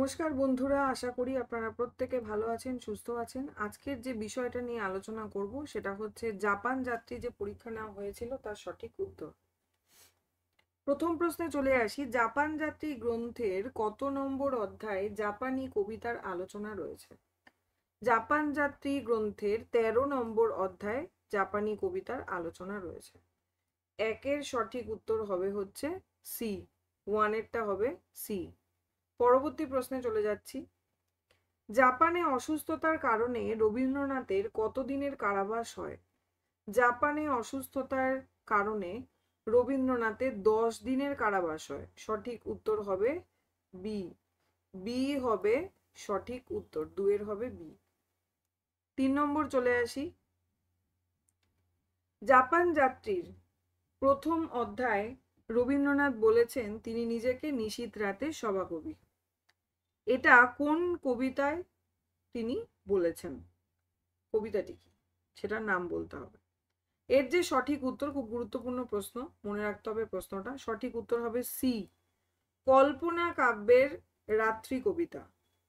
নমস্কার বন্ধুরা, আশা করি আপনারা প্রত্যেকে ভালো আছেন, সুস্থ আছেন। আজকের যে বিষয়টা নিয়ে আলোচনা করব সেটা হচ্ছে জাপান যাত্রী যে পরীক্ষা নেওয়া হয়েছিল তার সঠিক উত্তর। প্রথম প্রশ্নে চলে আসি, জাপান যাত্রী গ্রন্থের কত নম্বর অধ্যায়ে জাপানি কবিতার আলোচনা রয়েছে? জাপান যাত্রী গ্রন্থের 13 নম্বর অধ্যায়ে জাপানি কবিতার আলোচনা রয়েছে। একের সঠিক উত্তর হবে হচ্ছে সি, ওয়ানেরটা হবে সি। পরবর্তী প্রশ্নে চলে যাচ্ছি, জাপানে অসুস্থতার কারণে রবীন্দ্রনাথের কতদিনের কারাবাস হয়? জাপানে অসুস্থতার কারণে রবীন্দ্রনাথের 10 দিনের কারাবাস হয়। সঠিক উত্তর হবে বি। বি হবে সঠিক উত্তর, দুয়ের হবে বি। 3 নম্বর চলে আসি, জাপান যাত্রীর প্রথম অধ্যায় রবীন্দ্রনাথ বলেছেন তিনি নিজেকে নিশীথ রাতের সভাকবি। এটা কোন কবিতায় তিনি বলেছেন? কবিতাটি কি সেটার নাম বলতে হবে। এর যে সঠিক উত্তর, খুব গুরুত্বপূর্ণ প্রশ্ন, মনে রাখতে হবে প্রশ্নটা। সঠিক উত্তর হবে সি, কল্পনা কাব্যের রাত্রি কবিতা।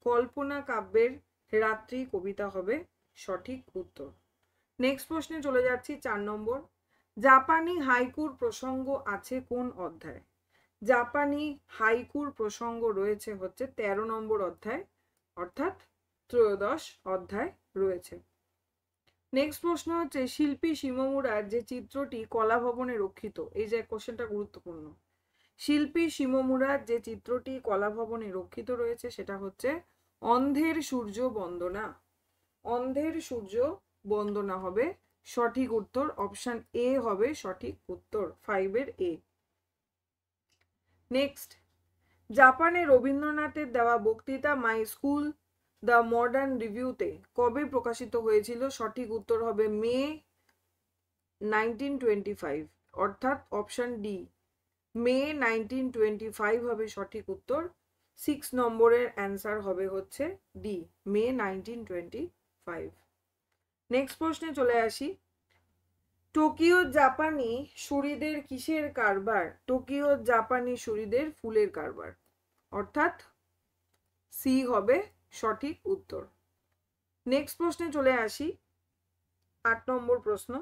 কল্পনা কাব্যের রাত্রি কবিতা হবে সঠিক উত্তর। নেক্সট প্রশ্নে চলে যাচ্ছি, 4 নম্বর, জাপানি হাইকুর প্রসঙ্গ আছে কোন অধ্যায়? জাপানি হাইকুর প্রসঙ্গ রয়েছে হচ্ছে 13 নম্বর অধ্যায়, অর্থাৎ ত্রয়োদশ অধ্যায় রয়েছে। নেক্সট প্রশ্ন হচ্ছে, শিল্পী শিমমুরার যে চিত্রটি কলাভবনে রক্ষিত, এই যে কোশ্চেনটা গুরুত্বপূর্ণ। শিল্পী শিমমুরার যে চিত্রটি কলাভবনে রক্ষিত রয়েছে সেটা হচ্ছে অন্ধের সূর্য বন্দনা। অন্ধের সূর্য বন্দনা হবে সঠিক উত্তর, অপশন এ হবে সঠিক উত্তর, 5-এর এ। নেক্সট, জাপানে রবীন্দ্রনাথের দেওয়া বক্তৃতা মাই স্কুল দ্য মডার্ন রিভিউতে কবে প্রকাশিত হয়েছিল? সঠিক উত্তর হবে মে 1925, অর্থাৎ অপশন ডি, মে 1925 হবে সঠিক উত্তর। 6 নম্বরের অ্যান্সার হবে হচ্ছে ডি, মে 1925। নেক্সট প্রশ্নে চলে আসি, টোকিও জাপানি সুরিদের কিসের কারবার? টোকিও জাপানি সুরিদের ফুলের কারবার, অর্থাৎ সি হবে সঠিক উত্তর। নেক্সট প্রশ্নে চলে আসি, 8 নম্বর প্রশ্ন,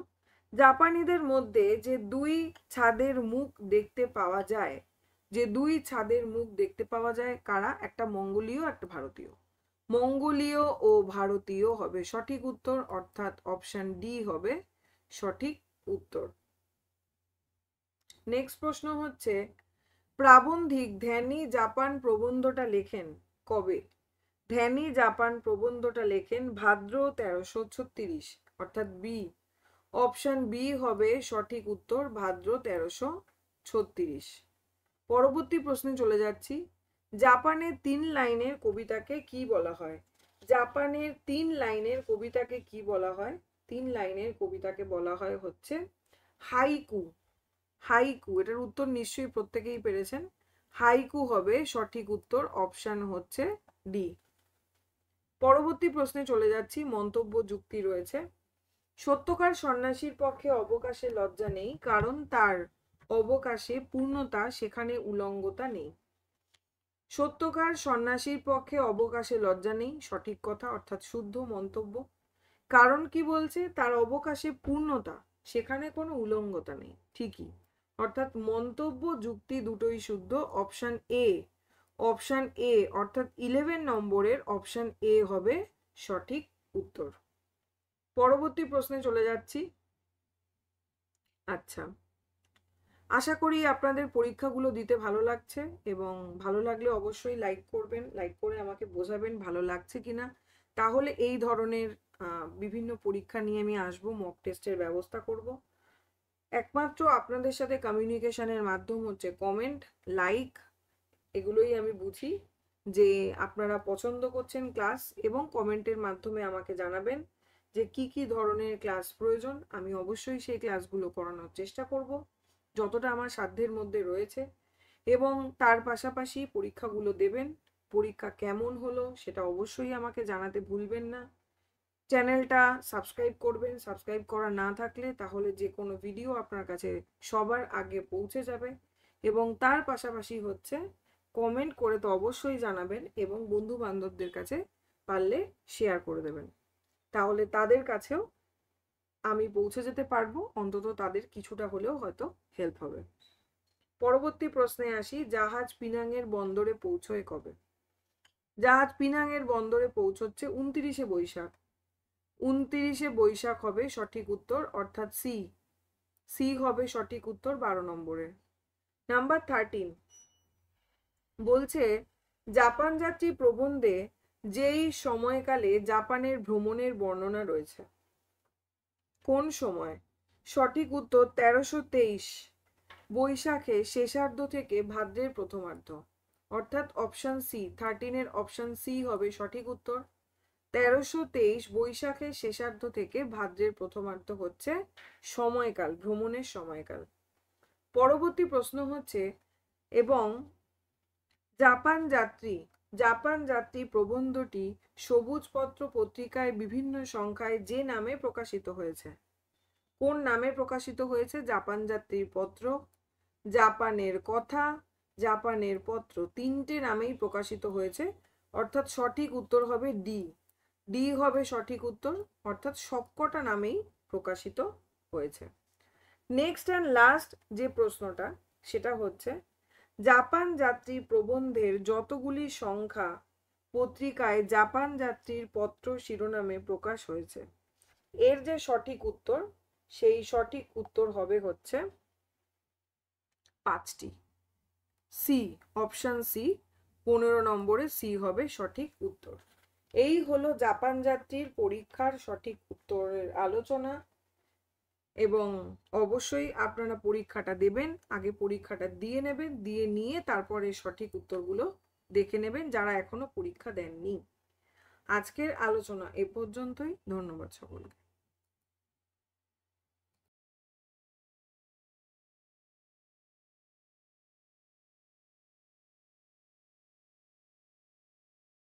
জাপানিদের মধ্যে যে দুই ছাদের মুখ দেখতে পাওয়া যায়, যে দুই ছাদের মুখ দেখতে পাওয়া যায় কারা? একটা মঙ্গোলীয়, একটা ভারতীয়। মঙ্গোলীয় ও ভারতীয় হবে সঠিক উত্তর, অর্থাৎ অপশন ডি হবে সঠিক উত্তর। নেক্সট প্রশ্ন হচ্ছে, প্রাবন্ধিক ধ্যানী জাপান প্রবন্ধটা লেখেন কবে? ধ্যানী জাপান প্রবন্ধটা লেখেন ভাদ্র 1336, অর্থাৎ বি, অপশন বি হবে সঠিক উত্তর, ভাদ্র 1336। পরবর্তী প্রশ্নে চলে যাচ্ছি, জাপানের 3 লাইনের কবিতাকে কি বলা হয়? জাপানের 3 লাইনের কবিতাকে কি বলা হয়? 3 লাইনের কবিতাকে বলা হয় হচ্ছে হাইকু। হাইকু, এটার উত্তর নিশ্চয়ই প্রত্যেকেই পেরেছেন। হাইকু হবে সঠিক উত্তর, অপশন হচ্ছে ডি। পরবর্তী প্রশ্নে চলে যাচ্ছি, মন্তব্য যুক্তি রয়েছে। সত্যকার সন্ন্যাসীর পক্ষে অবকাশে লজ্জা নেই, কারণ তার অবকাশে পূর্ণতা, সেখানে উলঙ্গতা নেই। সত্যকার সন্ন্যাসীর পক্ষে অবকাশে লজ্জা নেই, সঠিক কথা, অর্থাৎ শুদ্ধ মন্তব্য। কারণ কি বলছে? তার অবকাশে পূর্ণতা, সেখানে কোনো উলঙ্গতা নেই, ঠিকই, অর্থাৎ মন্তব্য যুক্তি দুটোই শুদ্ধ, অপশন এ। অপশন এ, অর্থাৎ 11 নম্বরের অপশন এ হবে সঠিক উত্তর। পরবর্তী প্রশ্নে চলে যাচ্ছি। আচ্ছা, আশা করি আপনাদের পরীক্ষাগুলো দিতে ভালো লাগছে, এবং ভালো লাগলে অবশ্যই লাইক করবেন, লাইক করে আমাকে বোঝাবেন ভালো লাগছে কিনা। তাহলে এই ধরনের বিভিন্ন পরীক্ষা নিয়ে আমি আসবো, মক টেস্টের ব্যবস্থা করব। একমাত্র আপনাদের সাথে কমিউনিকেশনের মাধ্যম হচ্ছে কমেন্ট, লাইক, এগুলোই আমি বুঝি যে আপনারা পছন্দ করছেন ক্লাস, এবং কমেন্টের মাধ্যমে আমাকে জানাবেন যে কি কি ধরনের ক্লাস প্রয়োজন। আমি অবশ্যই সেই ক্লাসগুলো করানোর চেষ্টা করব যতটা আমার সাধ্যের মধ্যে রয়েছে, এবং তার পাশাপাশি পরীক্ষাগুলো দেবেন। পরীক্ষা কেমন হলো সেটা অবশ্যই আমাকে জানাতে ভুলবেন না। চ্যানেলটা সাবস্ক্রাইব করবেন, সাবস্ক্রাইব করা না থাকলে তাহলে যে কোনো ভিডিও আপনার কাছে সবার আগে পৌঁছে যাবে। এবং তার পাশাপাশি হচ্ছে কমেন্ট করে তো অবশ্যই জানাবেন এবং বন্ধু বান্ধবদের কাছে পারলে শেয়ার করে দেবেন, তাহলে তাদের কাছেও আমি পৌঁছে যেতে পারবো, অন্তত তাদের কিছুটা হলেও হয়তো হেল্প হবে। পরবর্তী প্রশ্নে আসি, জাহাজ পিনাংয়ের বন্দরে পৌঁছয় কবে? জাহাজ পিনাংয়ের বন্দরে পৌঁছচ্ছে 29শে বৈশাখ। 29শে বৈশাখ হবে সঠিক উত্তর, অর্থাৎ সি। সি হবে সঠিক উত্তর 12 নম্বরে। নাম্বার 13 বলছে, জাপান যাত্রী প্রবন্ধে যেই সময়কালে জাপানের ভ্রমণের বর্ণনা রয়েছে, কোন সময়? সঠিক উত্তর 1323 বৈশাখে শেষার্ধ থেকে ভাদ্রের প্রথমার্ধ, অর্থাৎ অপশন সি, 13 অপশন সি হবে সঠিক উত্তর। 1323 বৈশাখের শেষার্ধ থেকে ভাদ্রের প্রথমার্ধ হচ্ছে সময়কাল, ভ্রমণের সময়কাল। পরবর্তী প্রশ্ন হচ্ছে, এবং জাপান যাত্রী প্রবন্ধটি সবুজপত্র পত্রিকায় বিভিন্ন সংখ্যায় যে নামে প্রকাশিত হয়েছে, কোন নামে প্রকাশিত হয়েছে? জাপান যাত্রীর পত্র, জাপানের কথা, জাপানের পত্র, তিনটে নামেই প্রকাশিত হয়েছে, অর্থাৎ সঠিক উত্তর হবে ডি। ডি হবে সঠিক উত্তর, অর্থাৎ সবকটা নামেই প্রকাশিত হয়েছে। নেক্সট অ্যান্ড লাস্ট যে প্রশ্নটা, সেটা হচ্ছে, জাপান যাত্রী প্রবন্ধের যতগুলি সংখ্যা পত্রিকায় জাপান যাত্রীর পত্র শিরোনামে প্রকাশ হয়েছে, এর যে সঠিক উত্তর, সেই সঠিক উত্তর হবে হচ্ছে 5টি। সি, অপশন সি, 15 নম্বরে সি হবে সঠিক উত্তর। এই হলো জাপান যাত্রীর পরীক্ষার সঠিক উত্তরের আলোচনা, এবং অবশ্যই আপনারা পরীক্ষাটা দেবেন, আগে পরীক্ষাটা দিয়ে নেবেন, দিয়ে নিয়ে তারপরে সঠিক উত্তরগুলো দেখে নেবেন যারা এখনো পরীক্ষা দেননি। আজকের আলোচনা এ পর্যন্তই, ধন্যবাদ সকলকে।